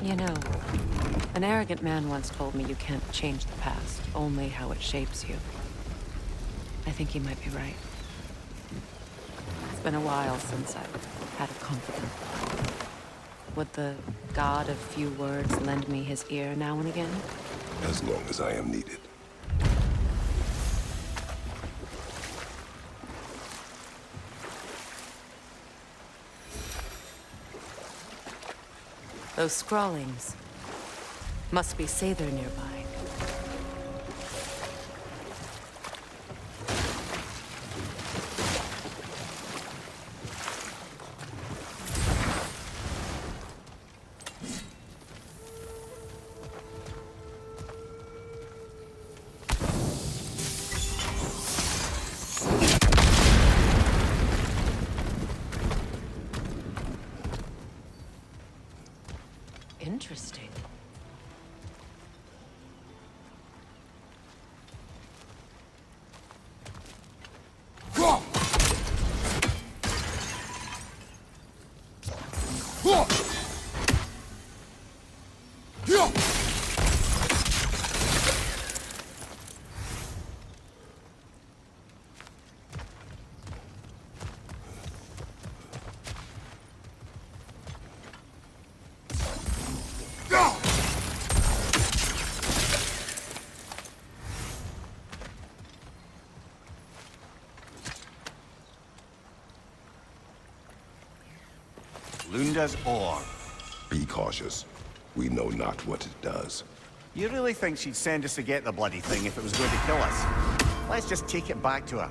You know, an arrogant man once told me you can't change the past, only how it shapes you. I think he might be right. It's been a while since I've had a confidant. Would the god of few words lend me his ear now and again? As long as I am needed. Those scrawlings must be Sather nearby. Interesting. Lunda's ore. Be cautious. We know not what it does. You really think she'd send us to get the bloody thing if it was going to kill us? Let's just take it back to her.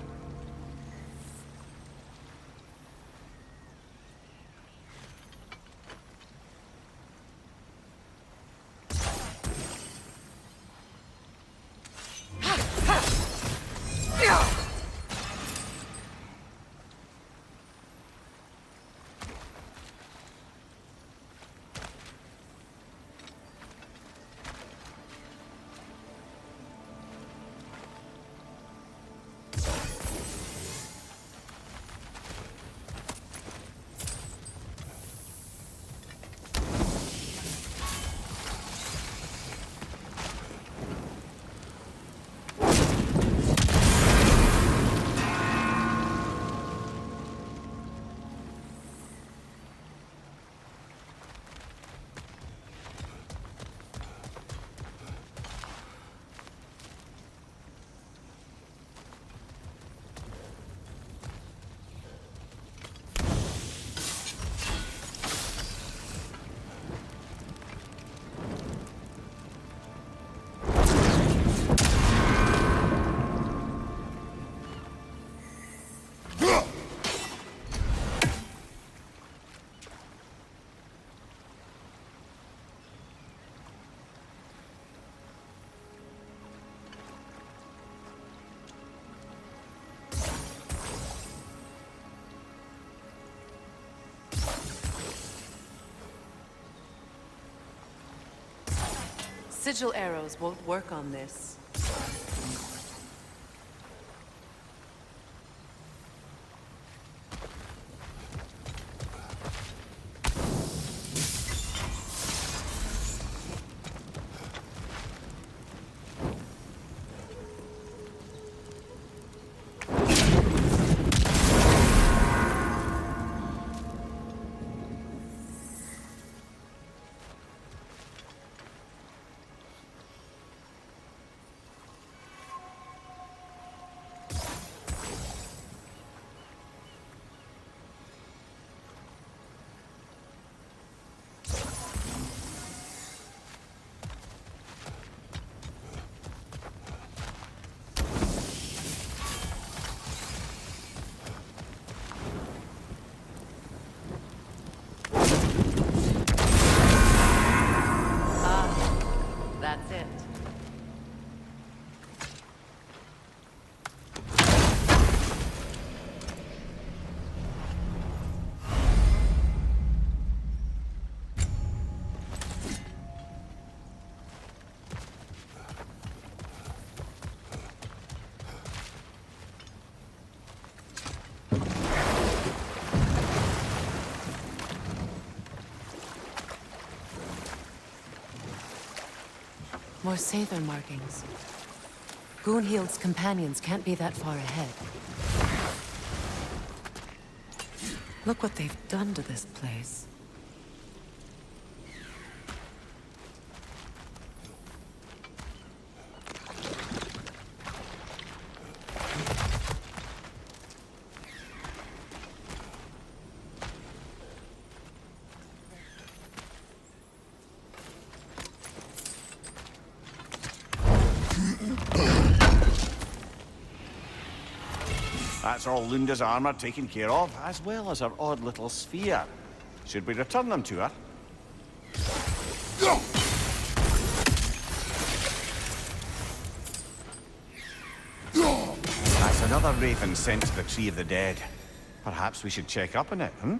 Sigil arrows won't work on this. More Sather markings. Gunhild's companions can't be that far ahead. Look what they've done to this place. That's all Lunda's armor taken care of, as well as her odd little sphere. Should we return them to her? That's another raven sent to the Tree of the Dead. Perhaps we should check up on it, hmm?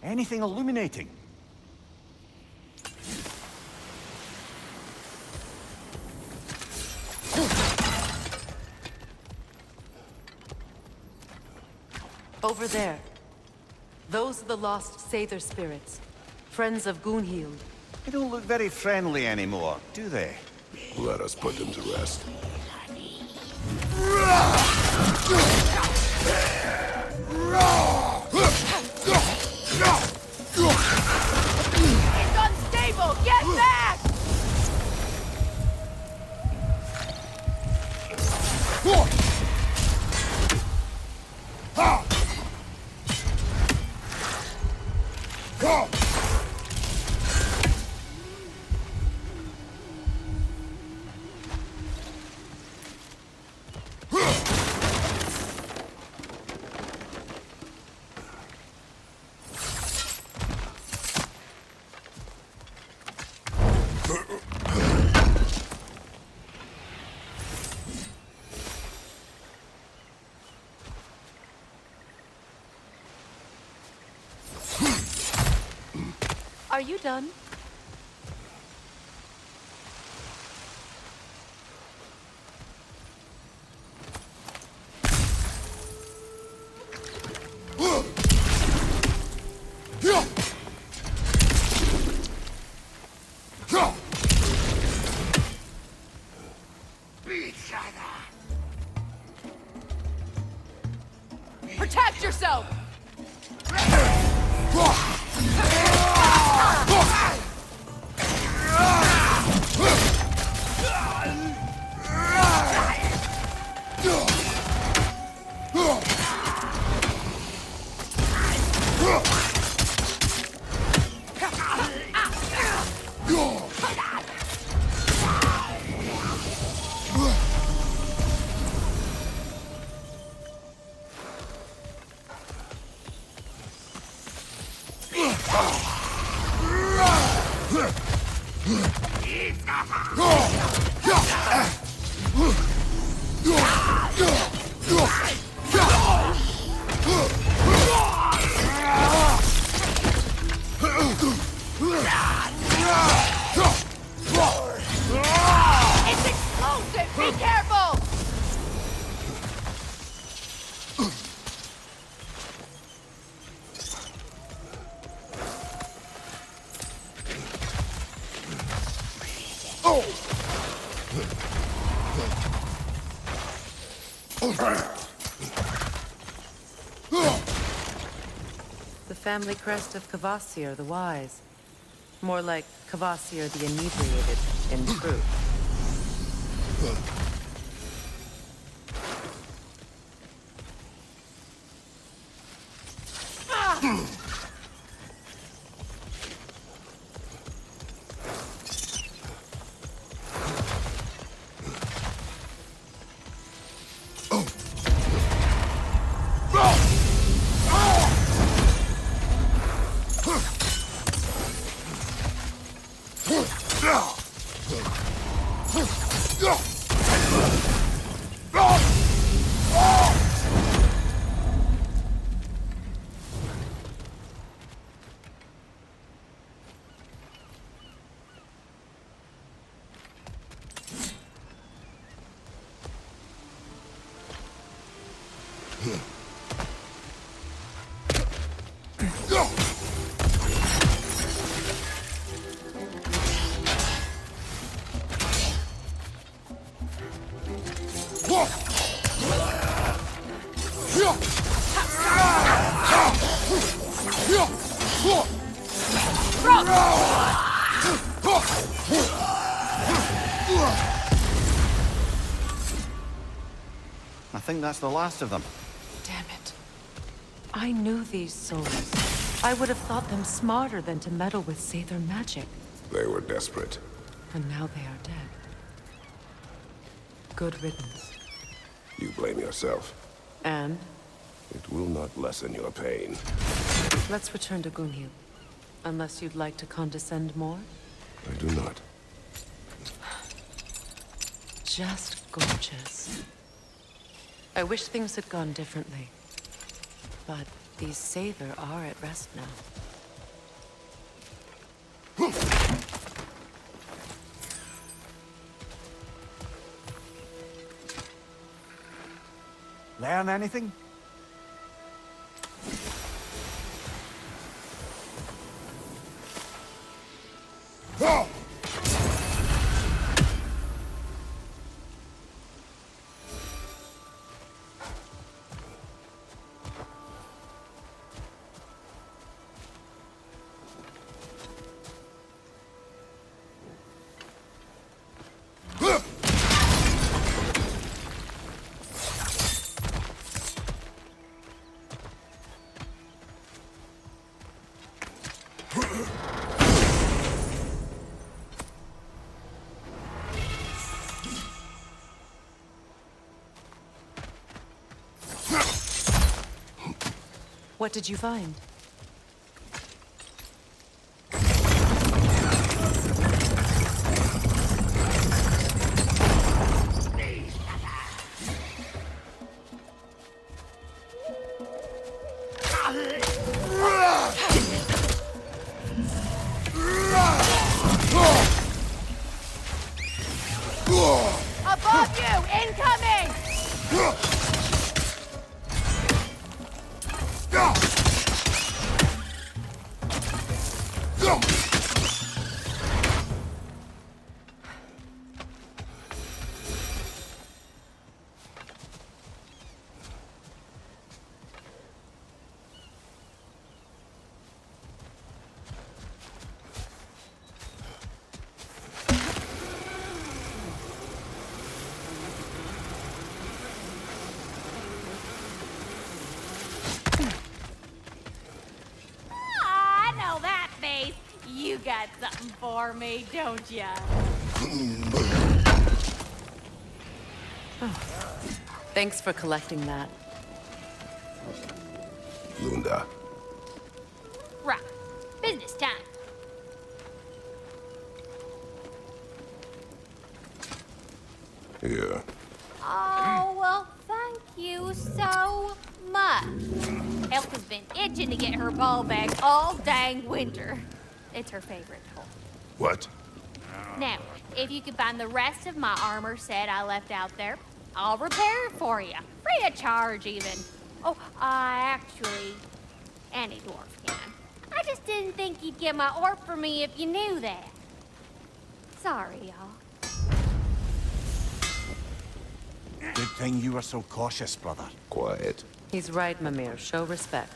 Anything illuminating? Over there. Those are the lost Sather spirits. Friends of Gunhild. They don't look very friendly anymore, do they? Let us put them to rest. It's unstable! Get back! Are you done? Protect yourself! It's explosive! Be careful! The family crest of Kvasir the Wise. More like Kvasir the Inebriated, in truth. I think that's the last of them. Damn it. I knew these souls. I would have thought them smarter than to meddle with Sather magic. They were desperate. And now they are dead. Good riddance. You blame yourself. And It will not lessen your pain. let's return to Gunhild. Unless you'd like to condescend more? I do not. Just gorgeous. I wish things had gone differently. But these Sather are at rest now. Learn anything? What did you find? Above you! Incoming! I know that face. You got something for me, don't ya? Thanks for collecting that. Lunda. Right. Business time. Yeah. Oh, well, thank you so much. Elk has been itching to get her ball back all dang winter. It's her favorite toy. What? Now, if you could find the rest of my armor set I left out there, I'll repair it for you. Free of charge, even. Oh, actually, any dwarf can. I just didn't think you'd get my orb for me if you knew that. Sorry, y'all. Good thing you were so cautious, brother. Quiet. He's right, Mimir. Show respect.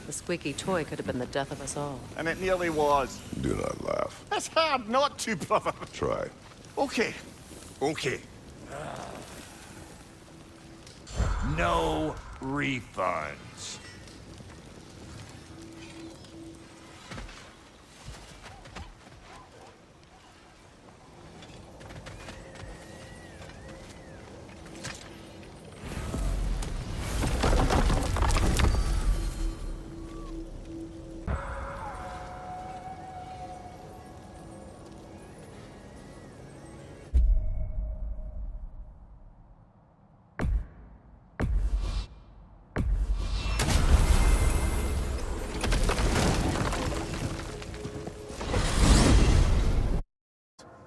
The squeaky toy could have been the death of us all. And it nearly was. Do not laugh. It's hard not to, brother. Try. Okay. Okay. No refunds.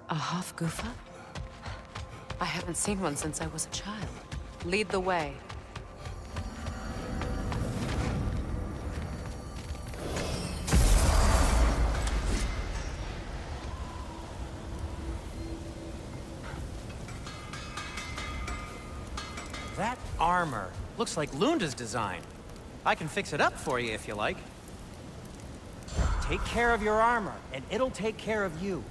A Hofgufa? I haven't seen one since I was a child. Lead the way. That armor looks like Lunda's design. I can fix it up for you if you like. Take care of your armor, and it'll take care of you.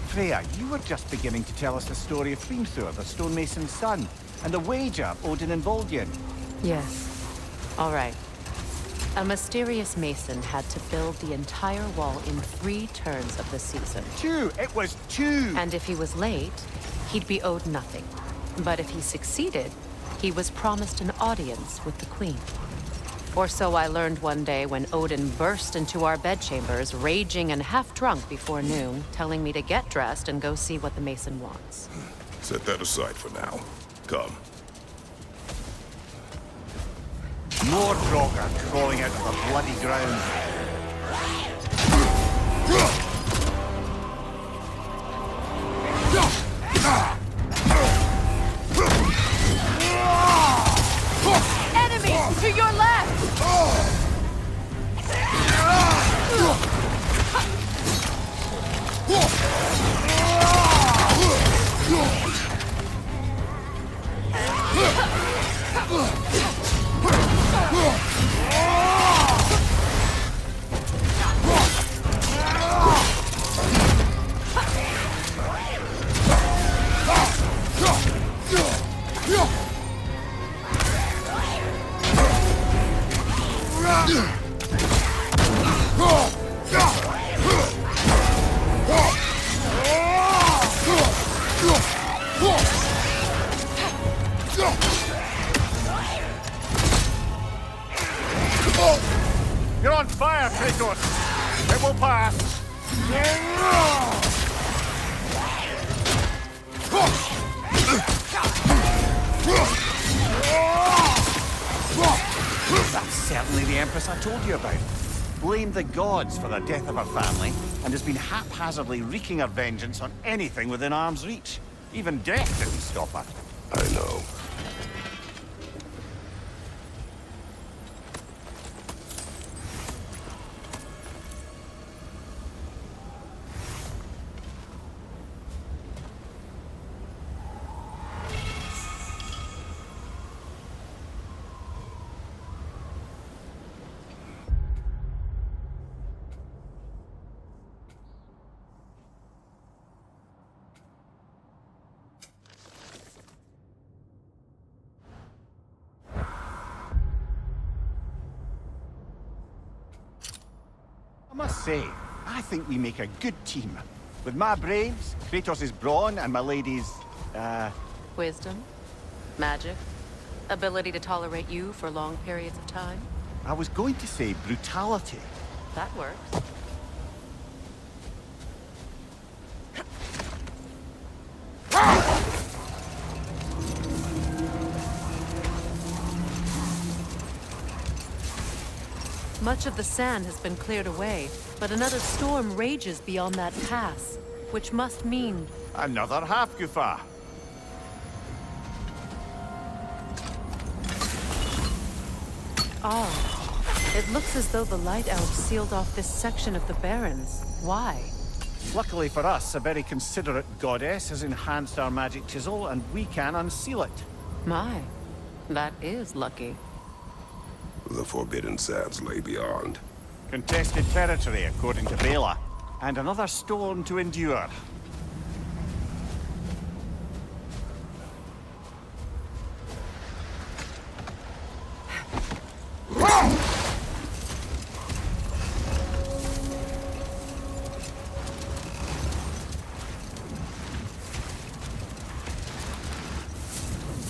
Freya, you were just beginning to tell us the story of Hrimthur, the stonemason's son, and the wager Odin involved you in. Yes. All right. A mysterious mason had to build the entire wall in 3 turns of the season. 2! It was 2! And if he was late, he'd be owed nothing. But if he succeeded, he was promised an audience with the queen. Or so I learned one day when Odin burst into our bedchambers, raging and half-drunk before noon, telling me to get dressed and go see what the mason wants. Set that aside for now. Come. More Draugr crawling out of the bloody ground. Enemies to your left! You're on fire, Kratos! It will pass! That's certainly the Empress I told you about. Blamed the gods for the death of her family, and has been haphazardly wreaking her vengeance on anything within arm's reach. Even death didn't stop her. I know. I must say, I think we make a good team. With my brains, Kratos' brawn, and my lady's, Wisdom? Magic? Ability to tolerate you for long periods of time? I was going to say brutality. That works. Much of the sand has been cleared away, but another storm rages beyond that pass, which must mean... Another half-goofa. Oh, it looks as though the Light Elves sealed off this section of the Barrens. Why? Luckily for us, a very considerate goddess has enhanced our magic chisel, and we can unseal it. My, that is lucky. The Forbidden Sands lay beyond. Contested territory, according to Bela. And another storm to endure.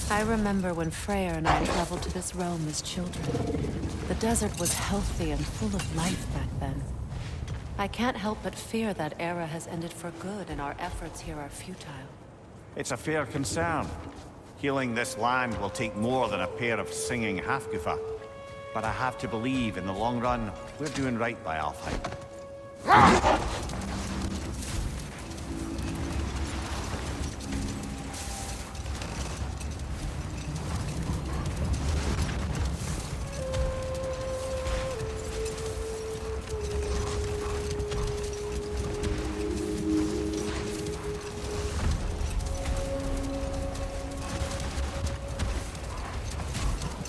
I remember when Freyr and I traveled to this realm as children. The desert was healthy and full of life back then. I can't help but fear that era has ended for good and our efforts here are futile. It's a fair concern. Healing this land will take more than a pair of singing half-goofa. But I have to believe, in the long run, we're doing right by Alfheim.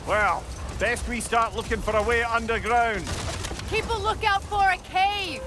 Well, best we start looking for a way underground. Keep a lookout for a cave!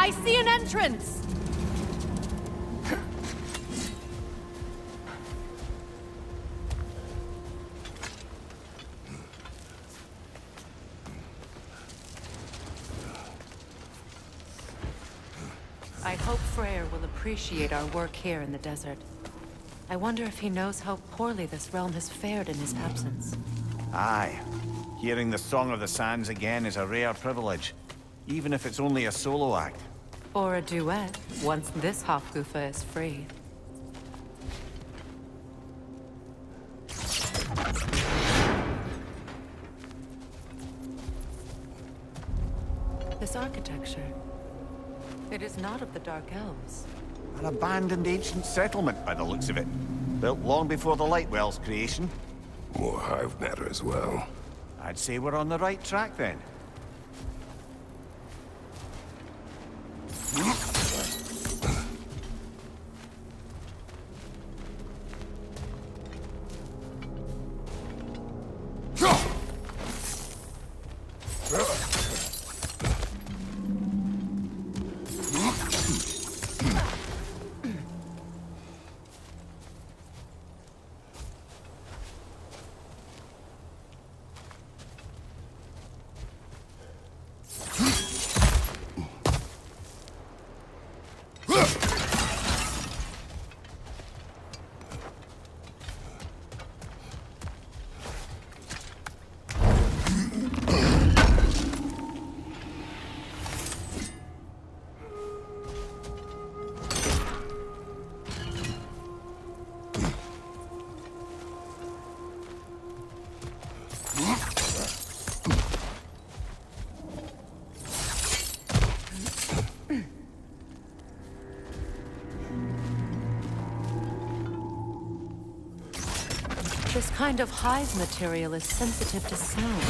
I see an entrance! I hope Freyr will appreciate our work here in the desert. I wonder if he knows how poorly this realm has fared in his absence. Aye. Hearing the Song of the Sands again is a rare privilege. Even if it's only a solo act. Or a duet, once this Hofgufa is free. This architecture, it is not of the Dark Elves. An abandoned ancient settlement by the looks of it. Built long before the Lightwell's creation. More hive matter as well. I'd say we're on the right track then. This kind of hive material is sensitive to sound.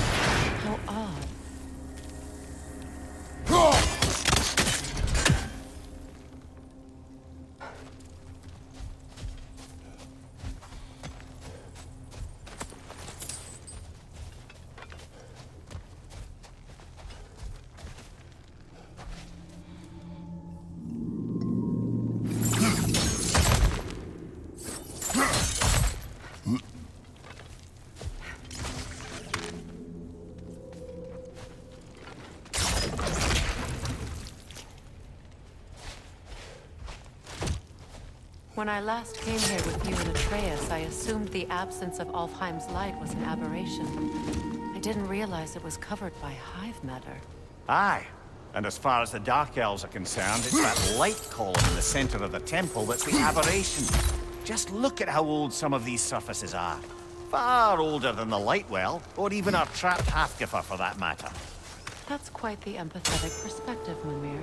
How odd. When I last came here with you and Atreus, I assumed the absence of Alfheim's light was an aberration. I didn't realize it was covered by hive matter. Aye. And as far as the Dark Elves are concerned, it's that light column in the center of the temple that's the aberration. Just look at how old some of these surfaces are. Far older than the light well, or even our trapped Halfgiffer for that matter. That's quite the empathetic perspective, Mimir.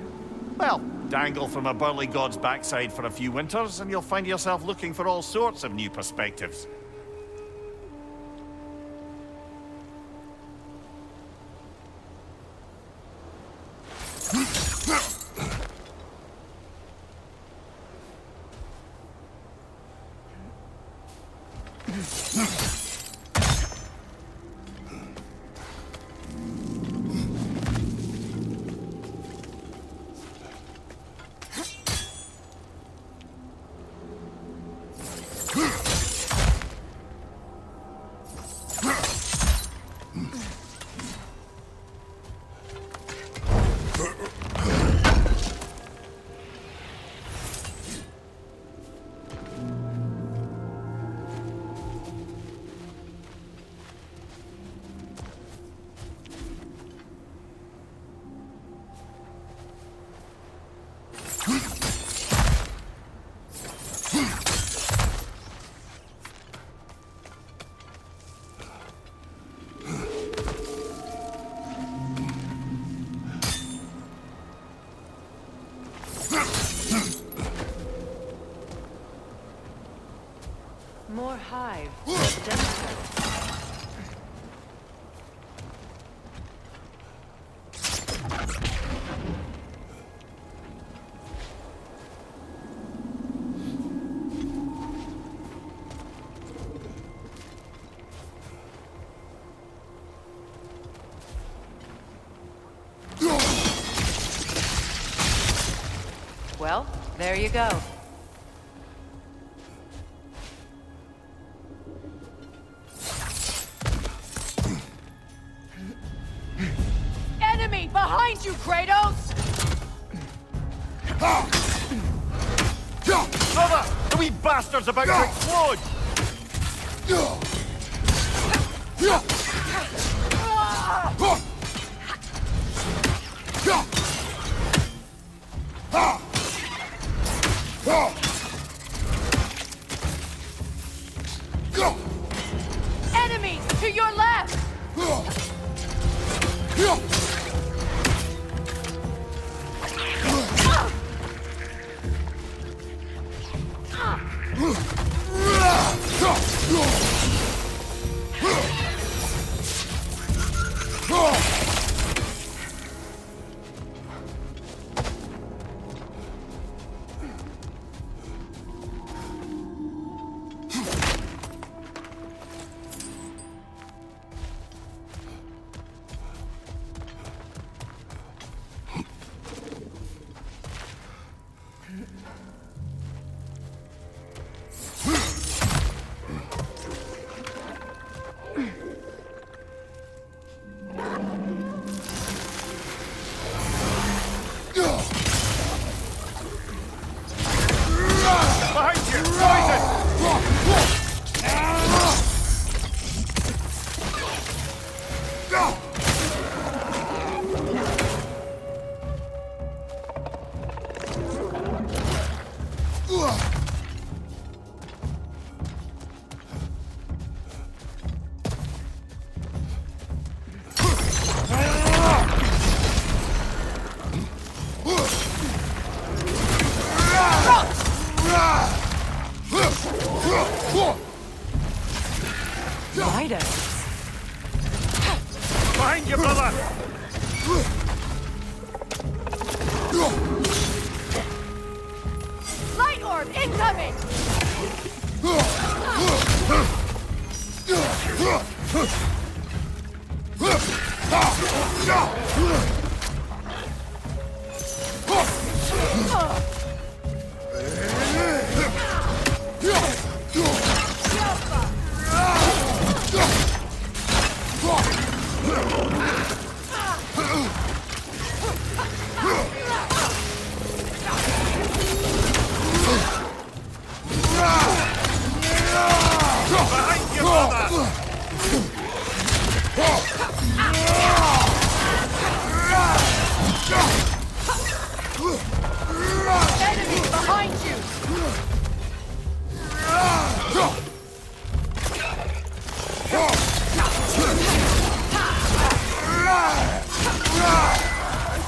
Well, dangle from a burly god's backside for a few winters, and you'll find yourself looking for all sorts of new perspectives. More hive. Desperate. Well, there you go. Enemy behind you, Kratos! Brother! The wee bastard's about to explode! Enemies to your left! Behind you, brother! Light orb incoming! Behind you, brother! Enemy behind you!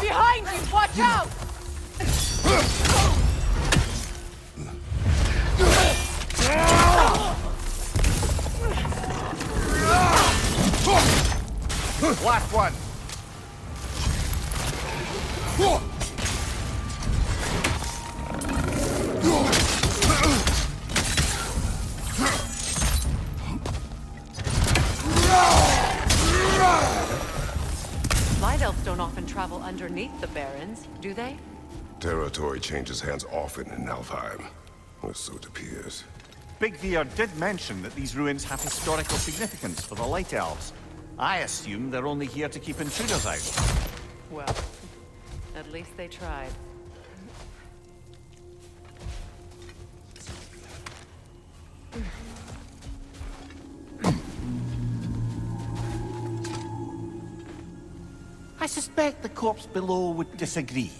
Behind you! Watch out! Last one! Light elves don't often travel underneath the barrens, do they? Territory changes hands often in Alfheim. Or so it appears. Big Veer did mention that these ruins have historical significance for the Light Elves. I assume they're only here to keep intruders out. Well, at least they tried. I suspect the corpse below would disagree.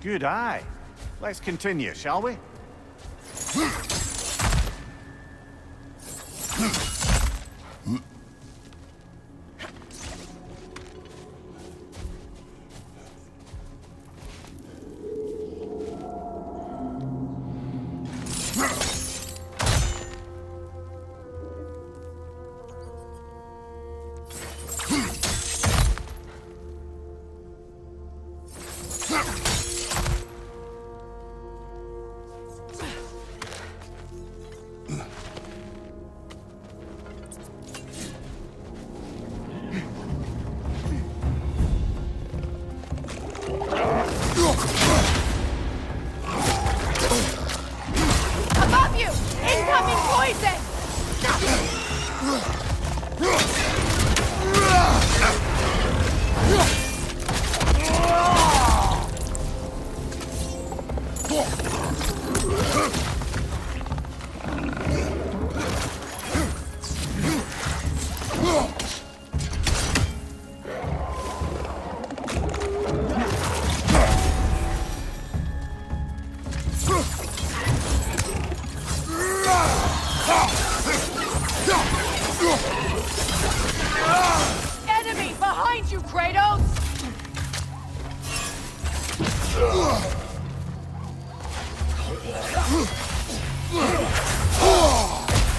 Good eye. Let's continue, shall we?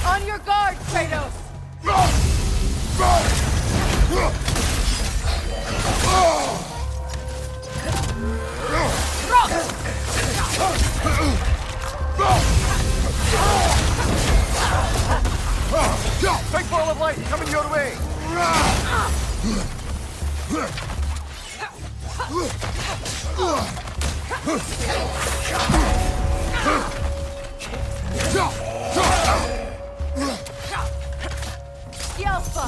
On your guard, Kratos! Big ball of light coming your way! Yelpa!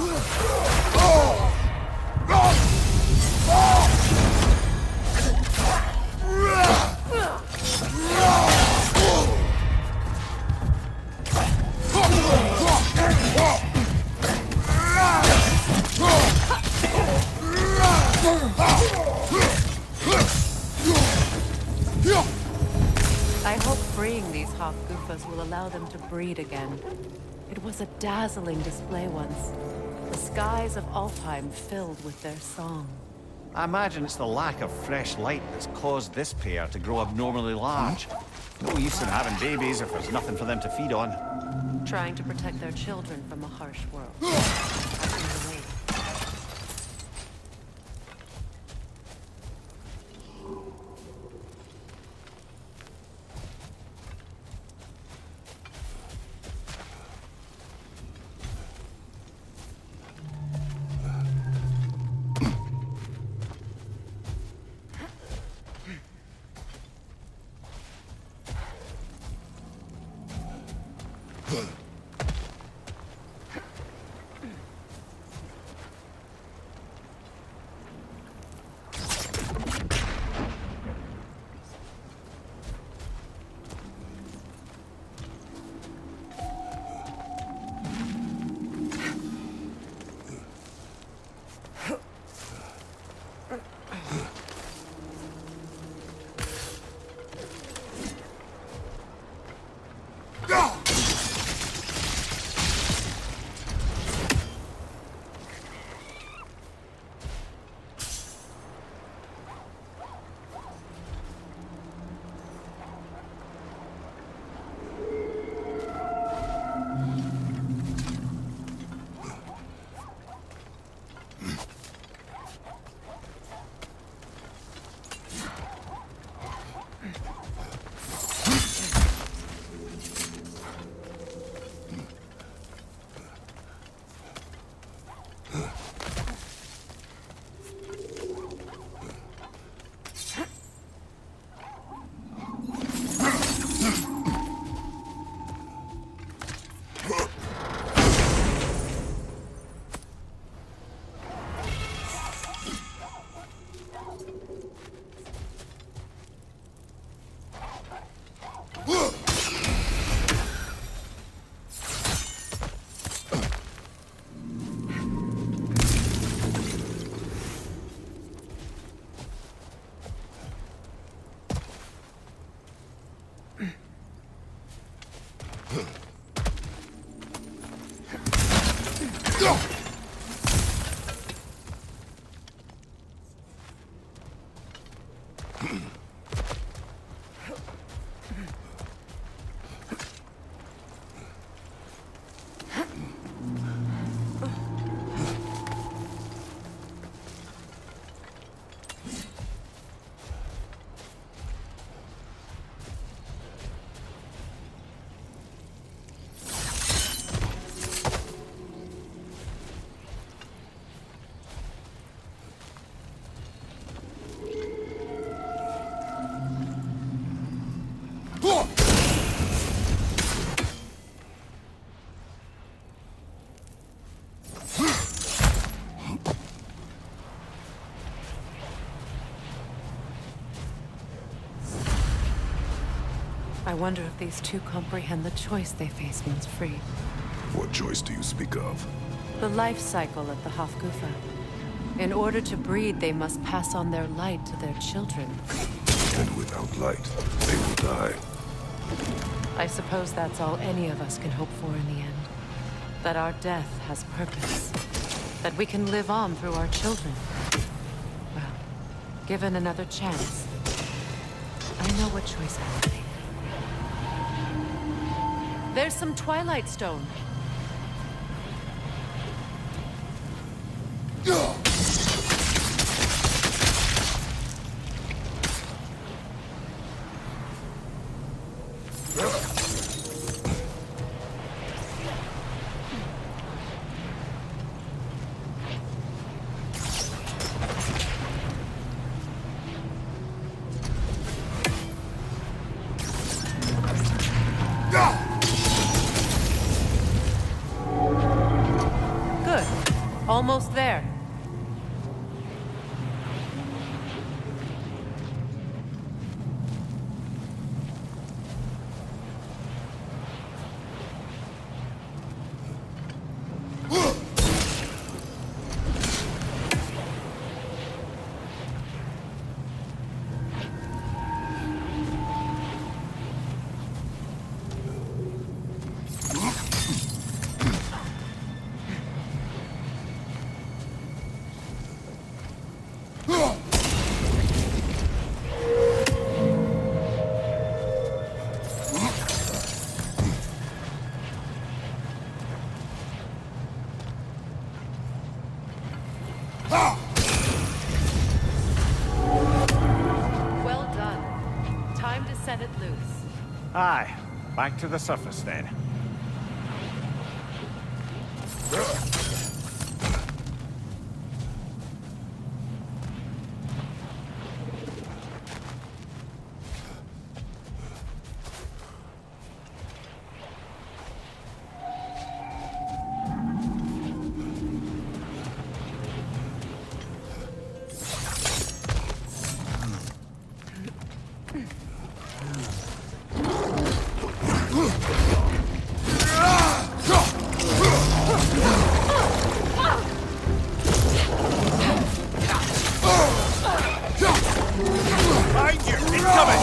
I hope freeing these Hofgufas will allow them to breed again. It was a dazzling display once. The skies of Alfheim filled with their song. I imagine it's the lack of fresh light that's caused this pair to grow abnormally large. No use in having babies if there's nothing for them to feed on. Trying to protect their children from a harsh world. I can relate. I wonder if these two comprehend the choice they face once free. What choice do you speak of? The life cycle of the Hofgufa. In order to breed, they must pass on their light to their children. And without light, they will die. I suppose that's all any of us can hope for in the end. That our death has purpose. That we can live on through our children. Well, given another chance, choice I would make. There's some Twilight Stone. Good. Almost there. Well done. Time to set it loose. Aye, back to the surface then. Behind you! Incoming!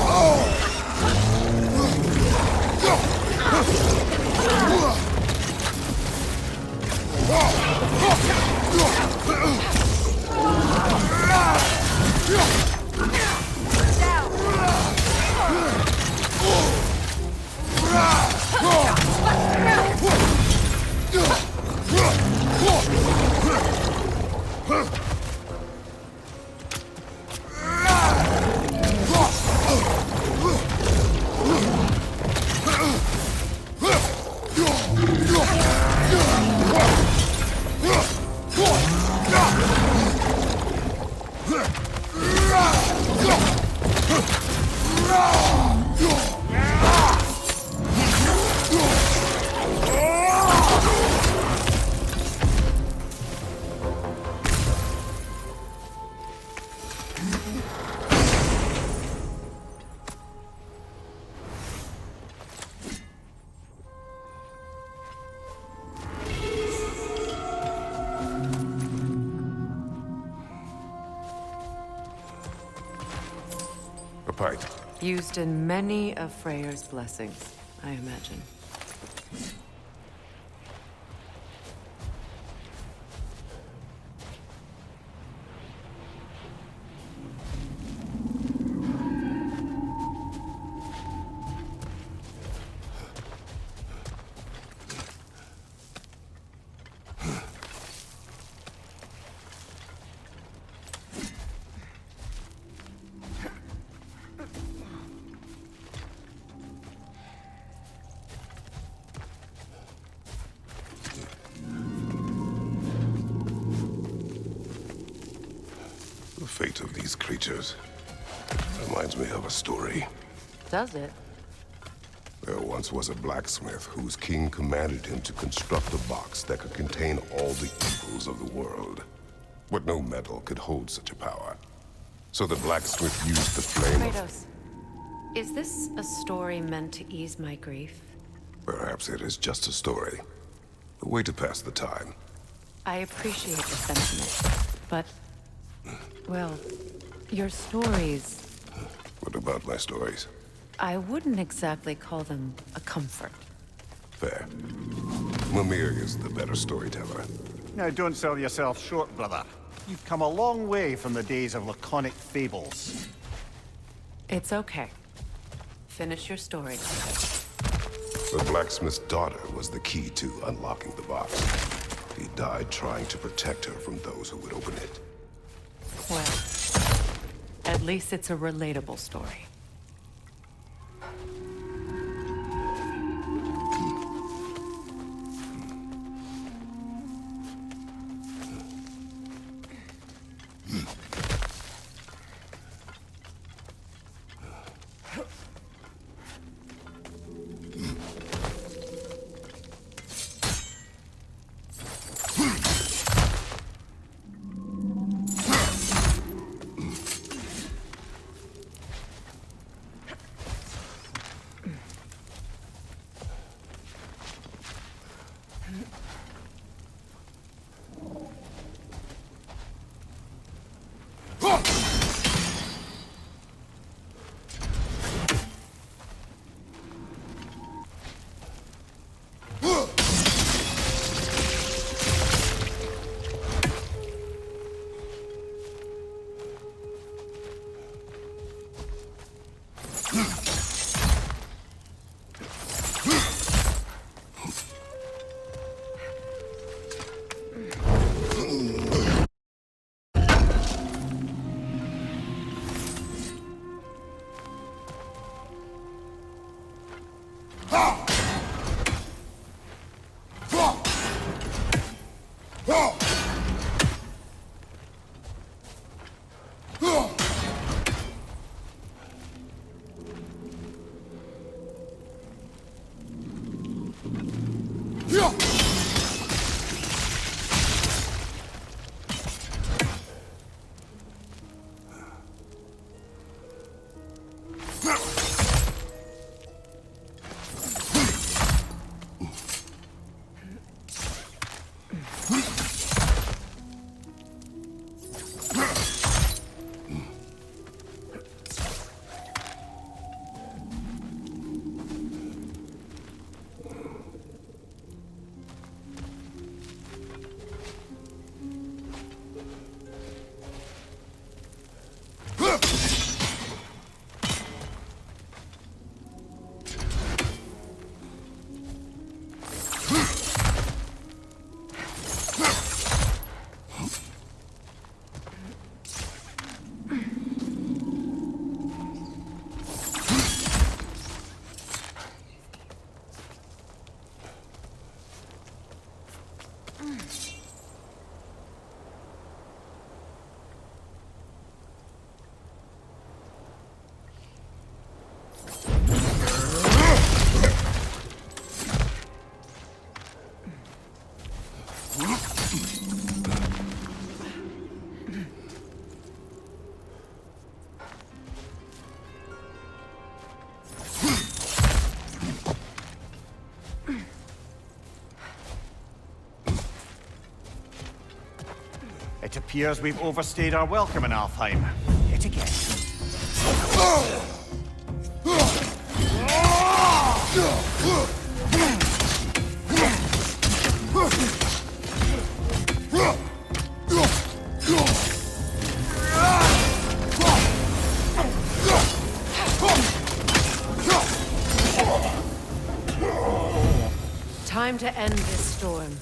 A pint. Used in many of Freyr's blessings, I imagine. The fate of these creatures reminds me of a story. Does it? There once was a blacksmith whose king commanded him to construct a box that could contain all the evils of the world. But no metal could hold such a power. So the blacksmith used the flame of... Kratos, is this a story meant to ease my grief? Perhaps it is just a story. A way to pass the time. I appreciate the sentiment, but... well, your stories... What about my stories? I wouldn't exactly call them a comfort. Fair. Mimir is the better storyteller. Now, don't sell yourself short, brother. You've come a long way from the days of laconic fables. It's okay. Finish your story. The blacksmith's daughter was the key to unlocking the box. He died trying to protect her from those who would open it. Well, at least it's a relatable story. It appears we've overstayed our welcome in Alfheim. Yet again. Time to end this storm.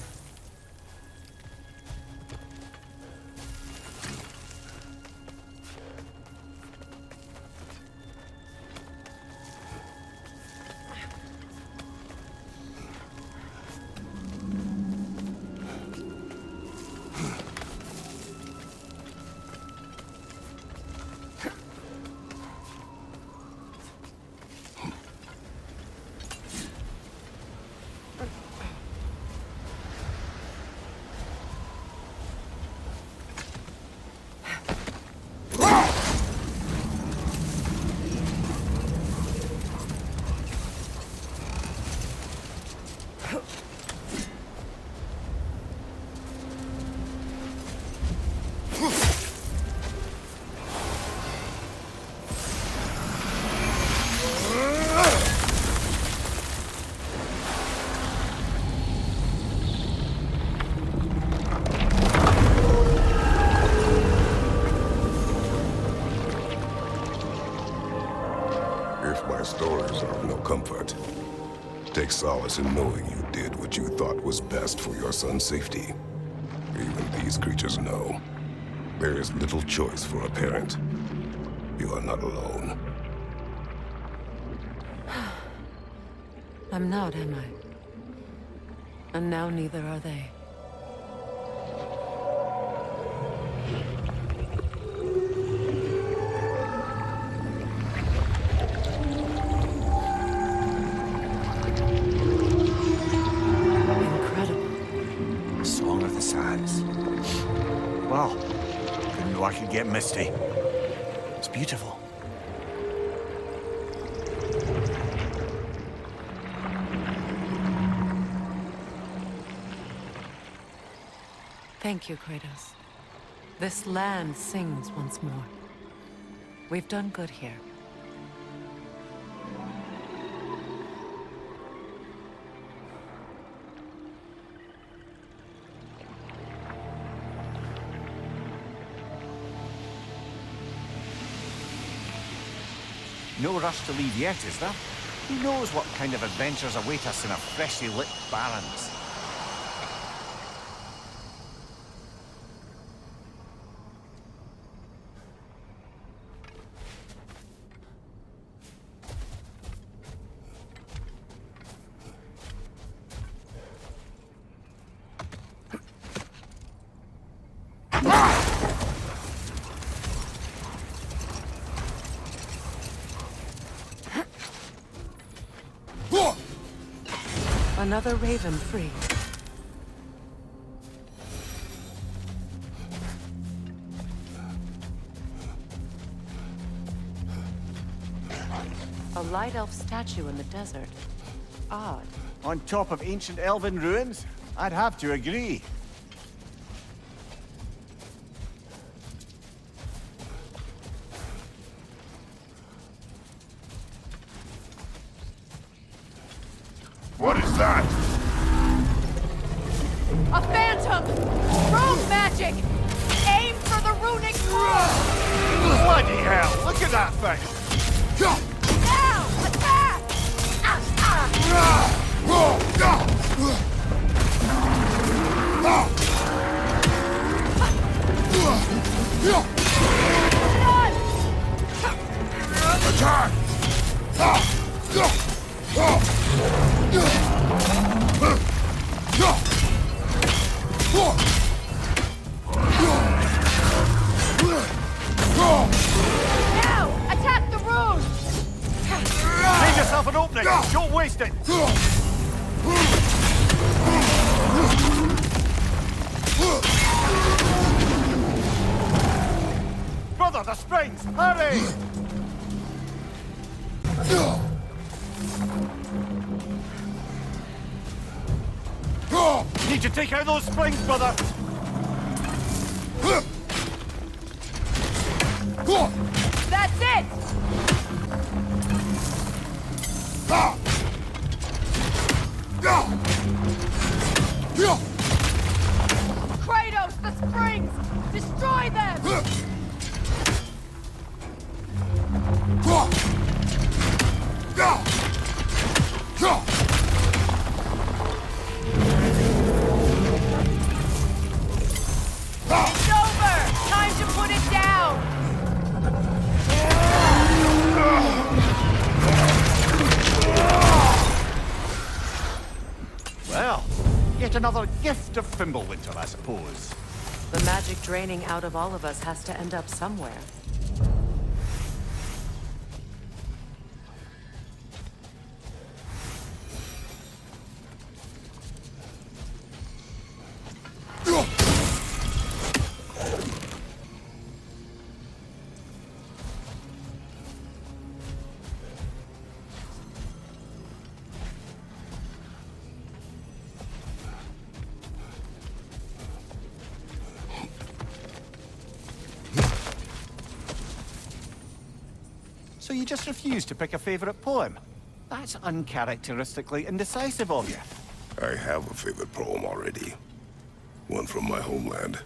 If my stories are of no comfort, take solace in knowing you did what you thought was best for your son's safety. Even these creatures know. There is little choice for a parent. You are not alone. I'm not, am I? And now neither are they. Incredible. Song of the Sands. Well, didn't know I could get misty. It's beautiful. Thank you, Kratos. This land sings once more. We've done good here. No rush to leave yet, is there? Who knows what kind of adventures await us in our freshly lit barrens? Another raven free. A light elf statue in the desert. Odd. On top of ancient elven ruins? I'd have to agree. What is that? A phantom! Rune magic! Aim for the runic cross! Bloody hell! Look at that thing! Now! Attack! Now! Attack the rune! Leave yourself an opening! Don't waste it! Brother, the springs! Hurry! Need to take out those springs, brother! That's it! Kratos, the springs! Destroy them! It's over! Time to put it down! Well, yet another gift of Fimbulwinter, I suppose. The magic draining out of all of us has to end up somewhere. So you just refuse to pick a favorite poem? That's uncharacteristically indecisive of you. I have a favorite poem already. One from my homeland.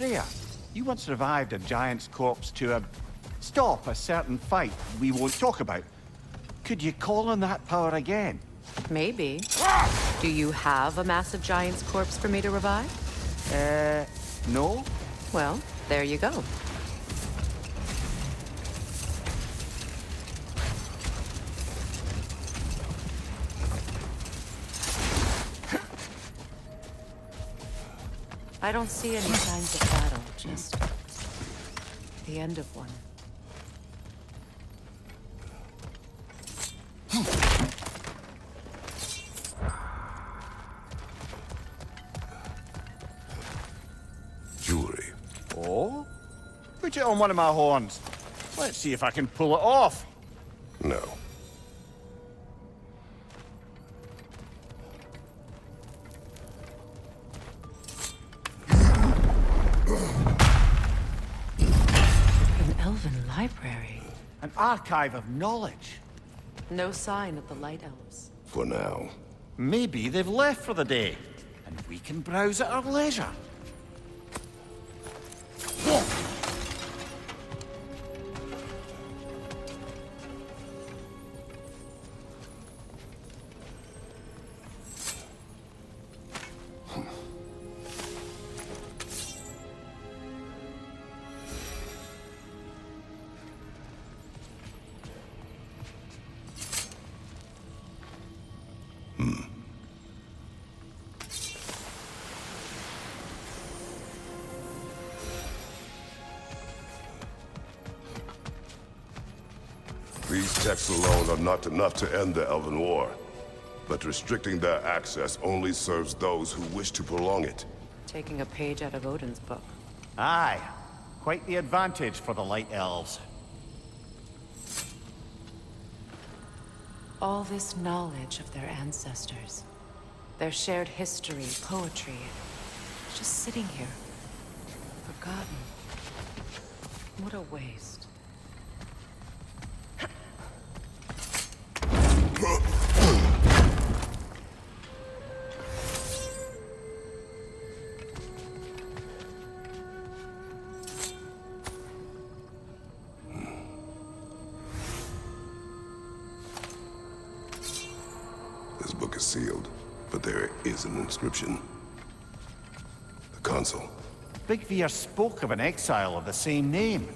Freya, you once revived a giant's corpse to stop a certain fight we won't talk about. Could you call on that power again? Maybe. Do you have a massive giant's corpse for me to revive? No? Well, there you go. I don't see any signs of battle, just the end of one. Jewelry. Oh? Put it on one of my horns. Let's see if I can pull it off. No. An elven library. An archive of knowledge. No sign of the Light Elves. For now. Maybe they've left for the day, and we can browse at our leisure. These texts alone are not enough to end the Elven War. But restricting their access only serves those who wish to prolong it. Taking a page out of Odin's book. Aye. Quite the advantage for the Light Elves. All this knowledge of their ancestors. Their shared history, poetry. Just sitting here. Forgotten. What a waste. This book is sealed, but there is an inscription. The console. Big Veer spoke of an exile of the same name.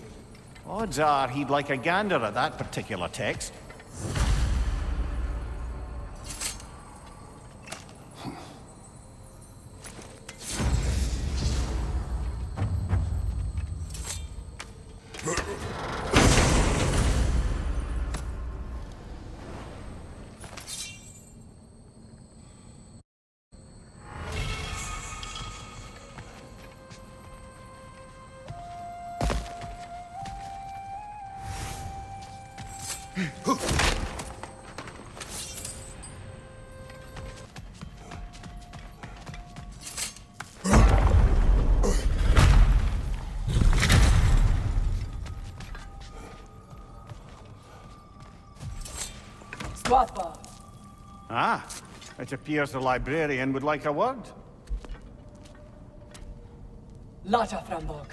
Odds are he'd like a gander at that particular text. Ah, it appears the librarian would like a word. Lata Frambog.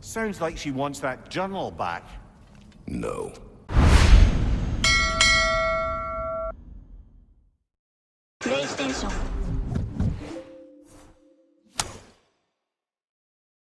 Sounds like she wants that journal back. No.